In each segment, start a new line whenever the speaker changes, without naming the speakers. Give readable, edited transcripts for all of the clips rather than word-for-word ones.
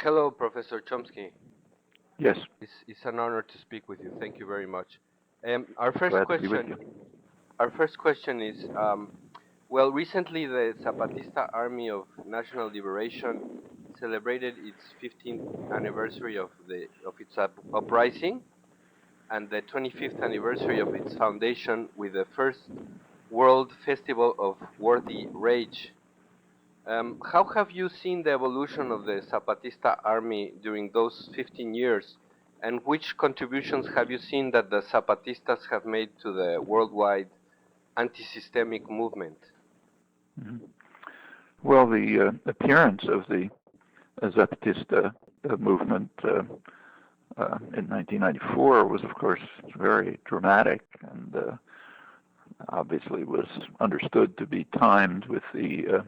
Hello, Professor Chomsky.
Yes,
It's an honor to speak with you. Thank you very much. Our first
glad to be with
question,
you.
our first question is, well, recently the Zapatista Army of National Liberation celebrated its 15th anniversary of its uprising and the 25th anniversary of its foundation with the first World Festival of Worthy Rage. How have you seen the evolution of the Zapatista army during those 15 years, and which contributions have you seen that the Zapatistas have made to the worldwide anti-systemic movement?
Mhm. Well, the appearance of the Zapatista movement in 1994 was, of course, very dramatic and obviously was understood to be timed with the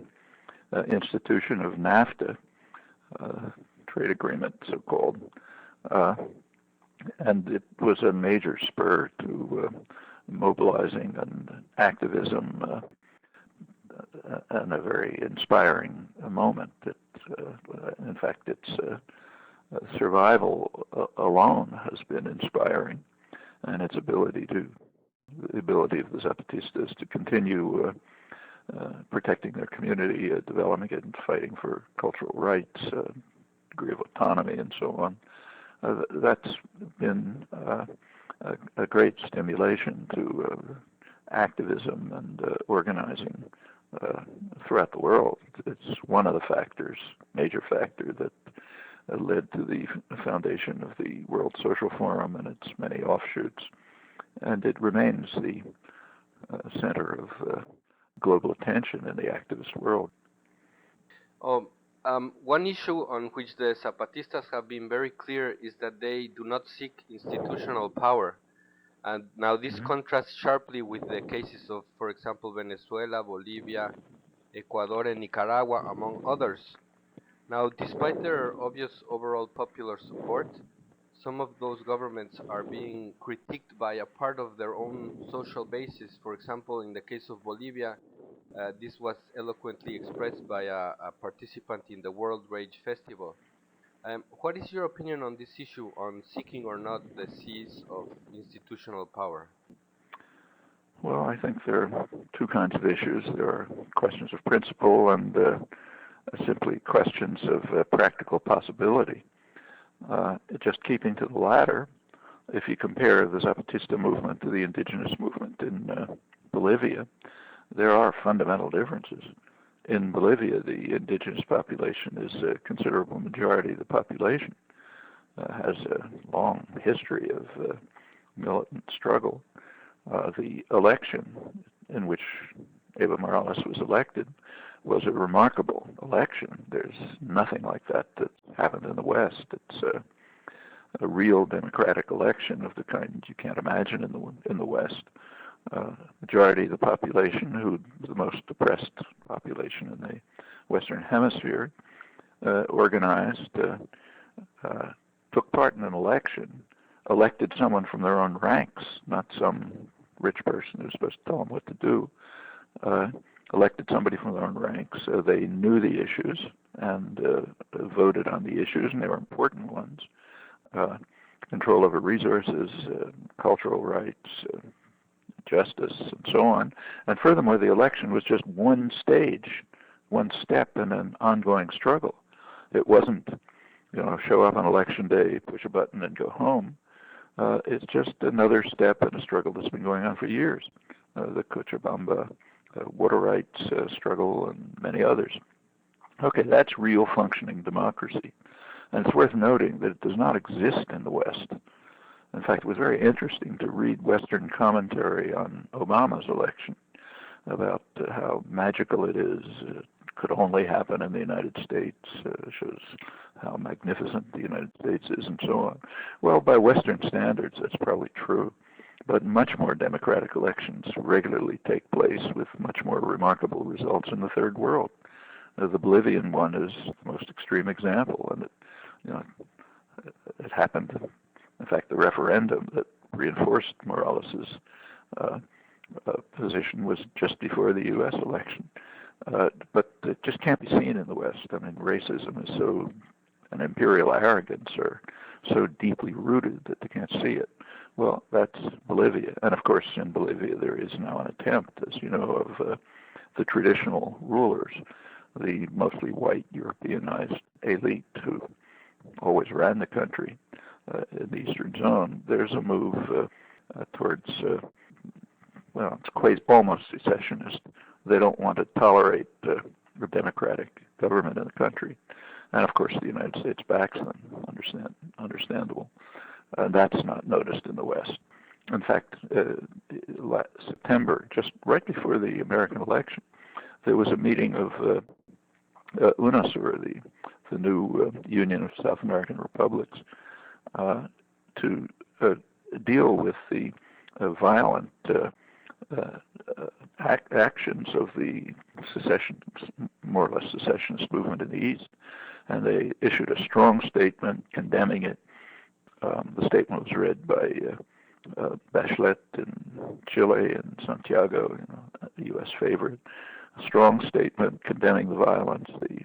institution of NAFTA, trade agreement, so-called. Uh, and it was a major spur to mobilizing and activism and a very inspiring moment. In fact, its survival alone has been inspiring, and its the ability of the Zapatistas to continue protecting their community, developing it, and fighting for cultural rights, degree of autonomy, and so on. That's been a great stimulation to activism and organizing throughout the world. It's one of the factors, major factor, that led to the foundation of the World Social Forum and its many offshoots. And it remains the center of global attention in the activist world.
Oh, one issue on which the Zapatistas have been very clear is that they do not seek institutional power. And now this
Mm-hmm.
contrasts sharply with the cases of, for example, Venezuela, Bolivia, Ecuador, and Nicaragua, among others. Now, despite their obvious overall popular support, some of those governments are being critiqued by a part of their own social basis. For example, in the case of Bolivia, this was eloquently expressed by a participant in the World Rage Festival. What is your opinion on this issue on seeking or not the seize of institutional power?
Well, I think there are two kinds of issues. There are questions of principle and simply questions of practical possibility. Just keeping to the latter, if you compare the Zapatista movement to the indigenous movement in Bolivia, there are fundamental differences. In Bolivia, the indigenous population is a considerable majority of the population, has a long history of militant struggle. The election in which Evo Morales was elected was a remarkable election. There's nothing like that happened in the West. It's a real democratic election of the kind you can't imagine in the West. Majority of the population, who the most oppressed population in the Western Hemisphere, organized, took part in an election, elected someone from their own ranks, not some rich person who's supposed to tell them what to do. Elected somebody from their own ranks. They knew the issues and voted on the issues, and they were important ones. Control over resources, cultural rights, justice, and so on. And furthermore, the election was just one stage, one step in an ongoing struggle. It wasn't, show up on election day, push a button, and go home. It's just another step in a struggle that's been going on for years. The Cochabamba water rights struggle and many others. Okay, that's real functioning democracy. And it's worth noting that it does not exist in the West. In fact, it was very interesting to read Western commentary on Obama's election about how magical it is. It could only happen in the United States, shows how magnificent the United States is, and so on. Well, by Western standards, that's probably true. But much more democratic elections regularly take place with much more remarkable results in the third world. The Bolivian one is the most extreme example, and it happened. In fact, the referendum that reinforced Morales's position was just before the U.S. election. But it just can't be seen in the West. I mean, racism is so and imperial arrogance are so deeply rooted that they can't see it. Well, that's Bolivia. And of course, in Bolivia, there is now an attempt, as you know, of the traditional rulers, the mostly white Europeanized elite who always ran the country in the eastern zone. There's a move towards, well, it's almost secessionist. They don't want to tolerate a democratic government in the country. And of course, the United States backs them, understandable. That's not noticed in the West. In fact, September, just right before the American election, there was a meeting of UNASUR, the new Union of South American Republics, to deal with the violent actions of the secession, more or less secessionist movement in the East. And they issued a strong statement condemning it. The statement was read by Bachelet in Chile and Santiago, a U.S. favorite. A strong statement condemning the violence, the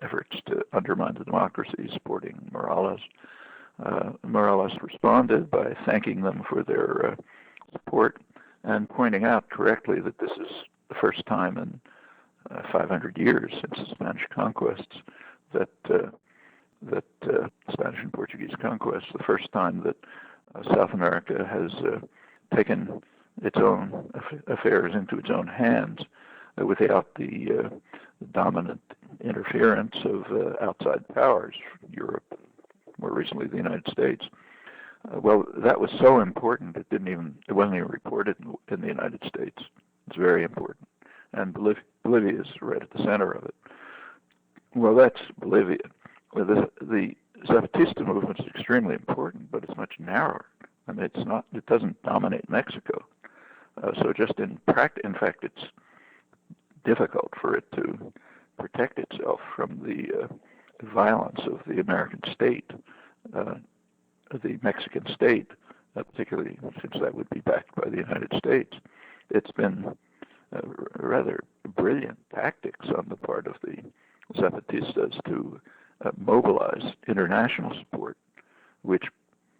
efforts to undermine the democracy, supporting Morales. Morales responded by thanking them for their support and pointing out correctly that this is the first time in 500 years since the Spanish conquests that Spanish and Portuguese conquests, the first time that South America has taken its own affairs into its own hands without the dominant interference of outside powers, Europe, more recently the United States. Well, that was so important it wasn't even reported in the United States. It's very important, and Bolivia is right at the center of it. Well, that's Bolivia. Well, the Zapatista movement is extremely important, but it's much narrower. I mean, it doesn't dominate Mexico. So just in fact, it's difficult for it to protect itself from the violence of the American state, the Mexican state, particularly since that would be backed by the United States. It's been rather brilliant tactics on the part of the Zapatistas to mobilize international support, which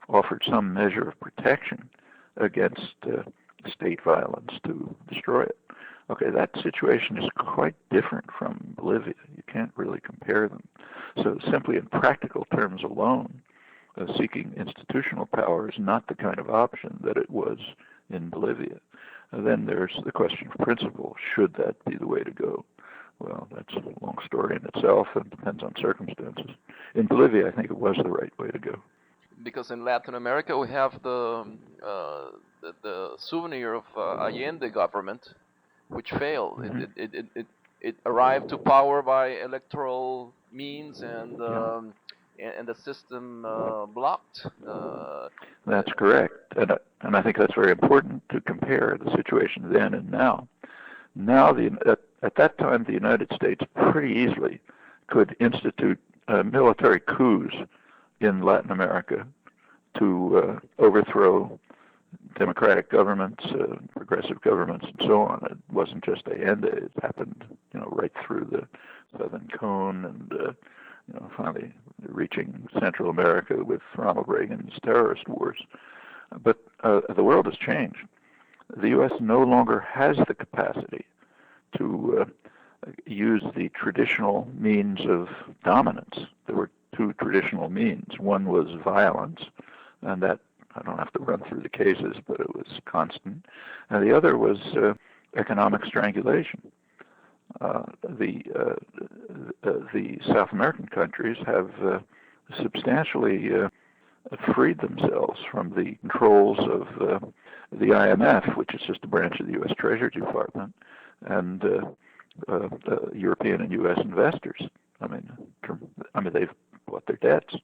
offered some measure of protection against state violence to destroy it. Okay, that situation is quite different from Bolivia. You can't really compare them. So simply in practical terms alone, seeking institutional power is not the kind of option that it was in Bolivia. And then there's the question of principle. Should that be the way to go? Well, that's a long story in itself and depends on circumstances. In Bolivia, I think it was the right way to go.
Because in Latin America we have the souvenir of Allende government, which failed.
Mm-hmm.
It arrived to power by electoral means, and the system blocked.
That's correct, and I think that's very important to compare the situation then and now. Now, at that time, the United States pretty easily could institute military coups in Latin America to overthrow democratic governments, progressive governments, and so on. It wasn't just Allende. It happened, right through the Southern Cone and, finally reaching Central America with Ronald Reagan's terrorist wars. But the world has changed. The U.S. no longer has the capacity to use the traditional means of dominance. There were two traditional means. One was violence, and that, I don't have to run through the cases, but it was constant. And the other was economic strangulation. The South American countries have substantially freed themselves from the controls of the IMF, which is just a branch of the U.S. Treasury Department, and European and U.S. investors. I mean, they've bought their debts,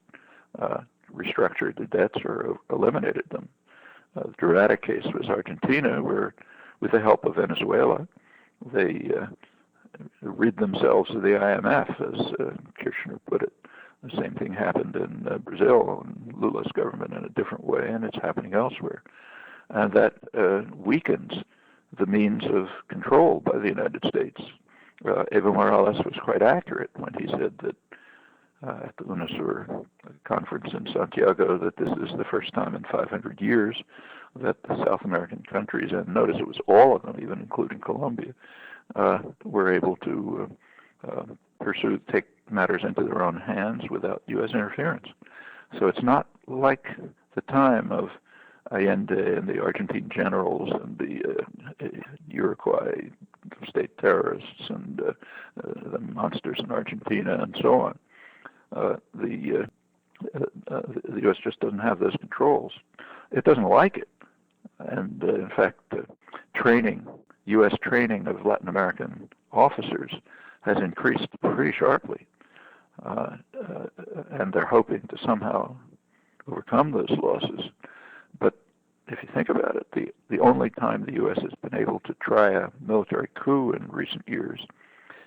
restructured their debts, or eliminated them. The dramatic case was Argentina, where, with the help of Venezuela, they rid themselves of the IMF, as Kirchner put it. The same thing happened in Brazil, and Lula's government in a different way, and it's happening elsewhere. And that weakens the means of control by the United States. Evo Morales was quite accurate when he said that at the UNASUR conference in Santiago that this is the first time in 500 years that the South American countries, and notice it was all of them, even including Colombia, were able to take matters into their own hands without U.S. interference. So it's not like the time of Allende and the Argentine generals and the Uruguay state terrorists and the monsters in Argentina and so on. The U.S. just doesn't have those controls. It doesn't like it. And in fact, U.S. training of Latin American officers has increased pretty sharply. And they're hoping to somehow overcome those losses. But if you think about it, the only time the U.S. has been able to try a military coup in recent years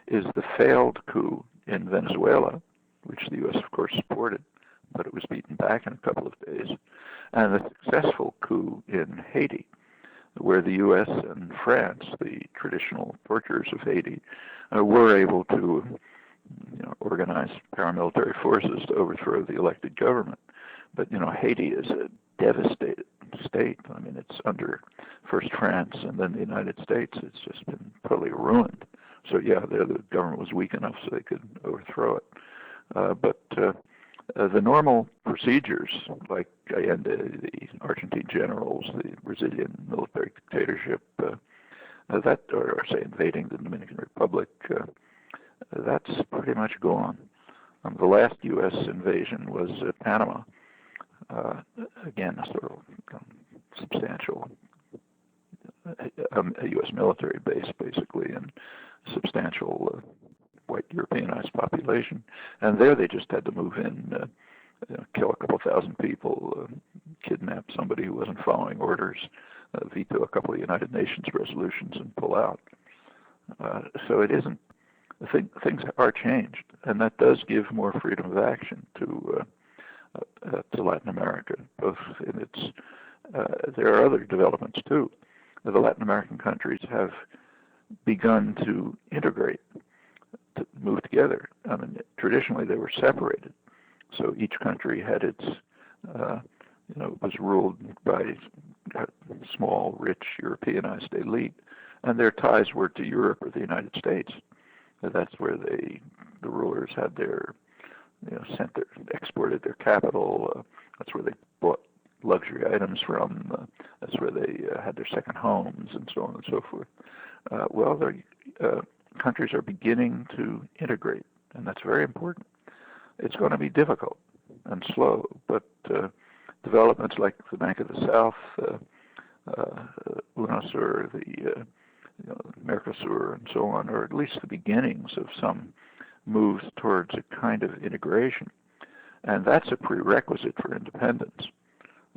is the failed coup in Venezuela, which the U.S. of course supported, but it was beaten back in a couple of days, and the successful coup in Haiti, where the U.S. and France, the traditional torturers of Haiti, were able to organize paramilitary forces to overthrow the elected government. But Haiti is a devastated state. I mean, it's under first France and then the United States. It's just been totally ruined. So yeah, the government was weak enough so they could overthrow it. But the normal procedures, like Allende, the Argentine generals, the Brazilian military dictatorship, or say invading the Dominican Republic, that's pretty much gone. The last U.S. invasion was Panama. Again, a sort of substantial a U.S. military base, basically, and substantial white Europeanized population. And there they just had to move in, kill a couple thousand people, kidnap somebody who wasn't following orders, veto a couple of United Nations resolutions, and pull out. So it isn't. Things are changed, and that does give more freedom of action to Latin America. Both in its, there are other developments too. The Latin American countries have begun to integrate, to move together. I mean, traditionally they were separated, so each country had its, was ruled by a small, rich, Europeanized elite, and their ties were to Europe or the United States. That's where the rulers had their, exported their capital. That's where they bought luxury items from. That's where they had their second homes and so on and so forth. Well, countries are beginning to integrate, and that's very important. It's going to be difficult and slow, but developments like the Bank of the South, UNASUR, the Mercosur, and so on, are at least the beginnings of some moves towards a kind of integration. And that's a prerequisite for independence.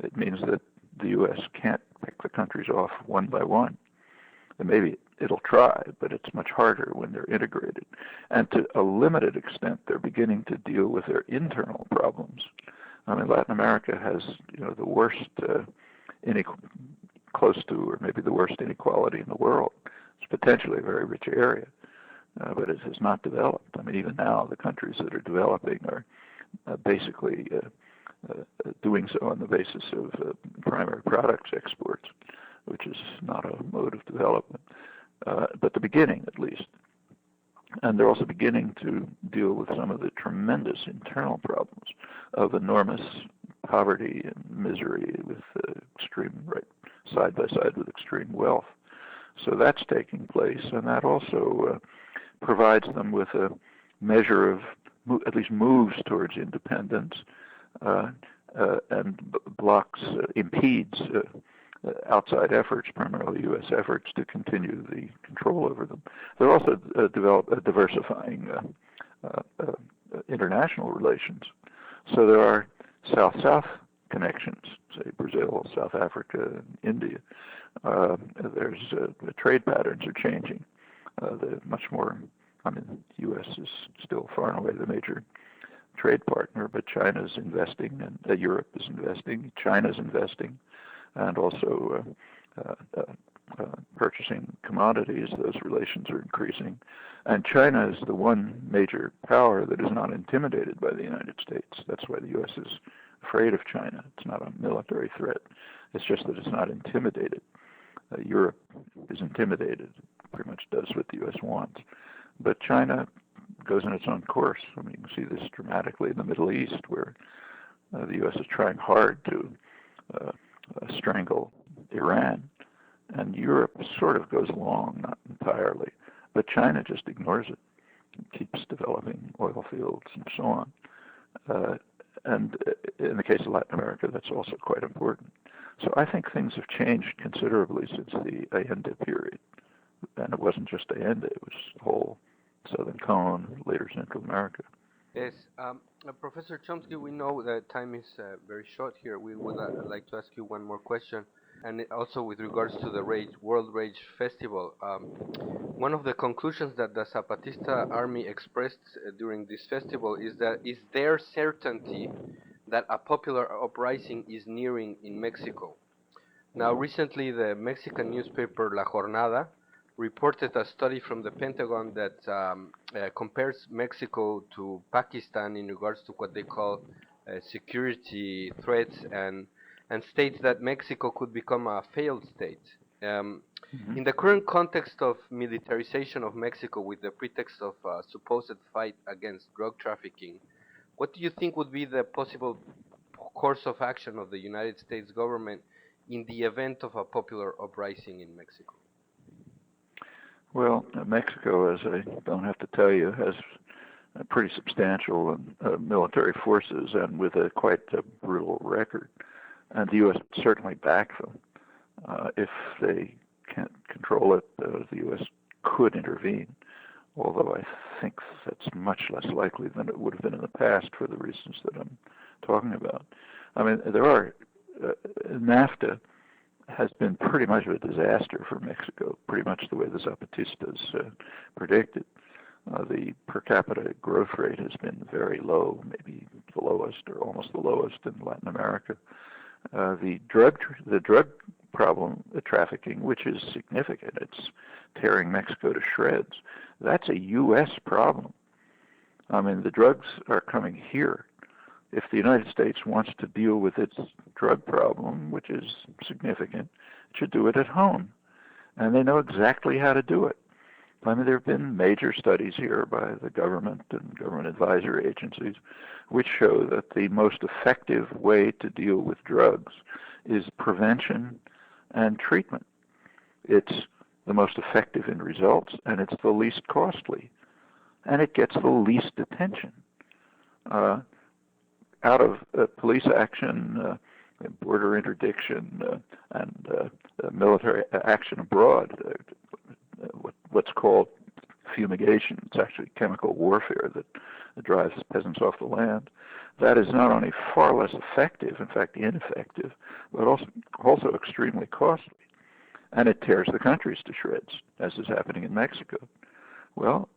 It means that the U.S. can't pick the countries off one by one. And maybe it'll try, but it's much harder when they're integrated. And to a limited extent, they're beginning to deal with their internal problems. I mean, Latin America has, the worst, close to, or maybe the worst inequality in the world. It's potentially a very rich area, but it has not developed. I mean, even now, the countries that are developing are basically doing so on the basis of primary products exports, which is not a mode of development, but the beginning at least. And they're also beginning to deal with some of the tremendous internal problems of enormous poverty and misery with extreme, right, side by side with extreme wealth. So that's taking place, and that also provides them with a measure of, at least moves towards independence, and impedes outside efforts, primarily U.S. efforts, to continue the control over them. They're also diversifying international relations. So there are South-South connections, say Brazil, South Africa, and India. There's the trade patterns are changing. Much more, the U.S. is still far and away the major trade partner, but China's investing, and Europe is investing, China's investing, and also purchasing commodities, those relations are increasing. And China is the one major power that is not intimidated by the United States. That's why the U.S. is afraid of China. It's not a military threat. It's just that it's not intimidated. Europe is intimidated, pretty much does what the U.S. wants. But China goes in its own course. I mean, you can see this dramatically in the Middle East, where the U.S. is trying hard to strangle Iran, and Europe sort of goes along, not entirely, but China just ignores it and keeps developing oil fields and so on. And in the case of Latin America, that's also quite important. So I think things have changed considerably since the Allende period. And it wasn't just Allende, it was the whole Southern Cone, later Central America.
Yes, Professor Chomsky, we know that time is very short here. We would like to ask you one more question, and also with regards to the World Rage Festival. One of the conclusions that the Zapatista army expressed during this festival is their certainty that a popular uprising is nearing in Mexico. Now, recently, the Mexican newspaper La Jornada reported a study from the Pentagon that compares Mexico to Pakistan in regards to what they call security threats, and states that Mexico could become a failed state. In the current context of militarization of Mexico with the pretext of a supposed fight against drug trafficking, what do you think would be the possible course of action of the United States government in the event of a popular uprising in Mexico?
Well, Mexico, as I don't have to tell you, has a pretty substantial military forces and with a quite brutal record. And the U.S. certainly back them. If they can't control it, the U.S. could intervene, although I think that's much less likely than it would have been in the past for the reasons that I'm talking about. I mean, NAFTA has been pretty much a disaster for Mexico, pretty much the way the Zapatistas predicted. The per capita growth rate has been very low, maybe the lowest or almost the lowest in Latin America. The drug problem, the trafficking, which is significant, it's tearing Mexico to shreds. That's a U.S. problem. I mean, the drugs are coming here. If the United States wants to deal with its drug problem, which is significant, it should do it at home. And they know exactly how to do it. I mean, there have been major studies here by the government and government advisory agencies which show that the most effective way to deal with drugs is prevention and treatment. It's the most effective in results, and it's the least costly, and it gets the least attention. Out of police action, border interdiction, and military action abroad, what's called fumigation, it's actually chemical warfare that drives peasants off the land. That is not only far less effective, in fact ineffective, but also extremely costly. And it tears the countries to shreds, as is happening in Mexico. Well,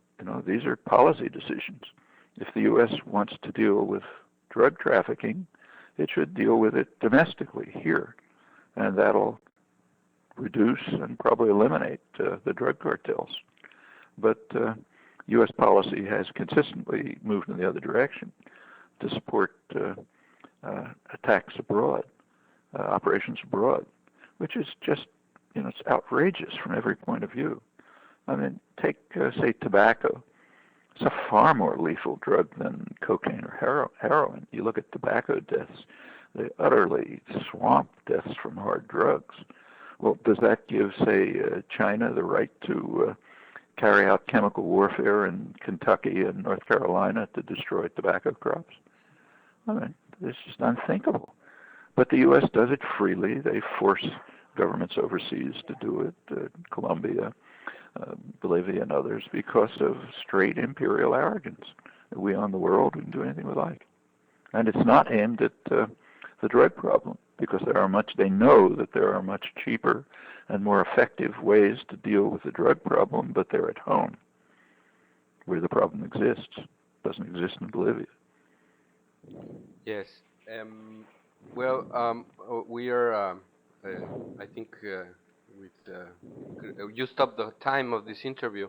these are policy decisions. If the U.S. wants to deal with drug trafficking, it should deal with it domestically here, and that'll reduce and probably eliminate the drug cartels. But U.S. policy has consistently moved in the other direction to support attacks abroad, operations abroad, which is just, it's outrageous from every point of view. I mean, take, say, tobacco. It's a far more lethal drug than cocaine or heroin. You look at tobacco deaths, they utterly swamp deaths from hard drugs. Well, does that give, say, China the right to carry out chemical warfare in Kentucky and North Carolina to destroy tobacco crops? I mean, it's just unthinkable. But the U.S. does it freely. They force governments overseas to do it, Colombia, Bolivia, and others, because of straight imperial arrogance. We own the world, we can do anything we like. And it's not aimed at the drug problem, because they know that there are much cheaper and more effective ways to deal with the drug problem, but they're at home, where the problem exists. It doesn't exist in Bolivia.
Yes. We are, I think you stopped the time of this interview.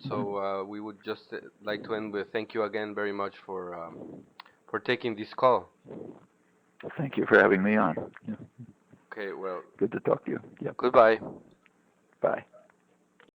So we would just like to end with thank you again very much for taking this call.
Thank you for having me on. Yeah.
Okay, well.
Good to talk to you. Yeah.
Goodbye.
Bye.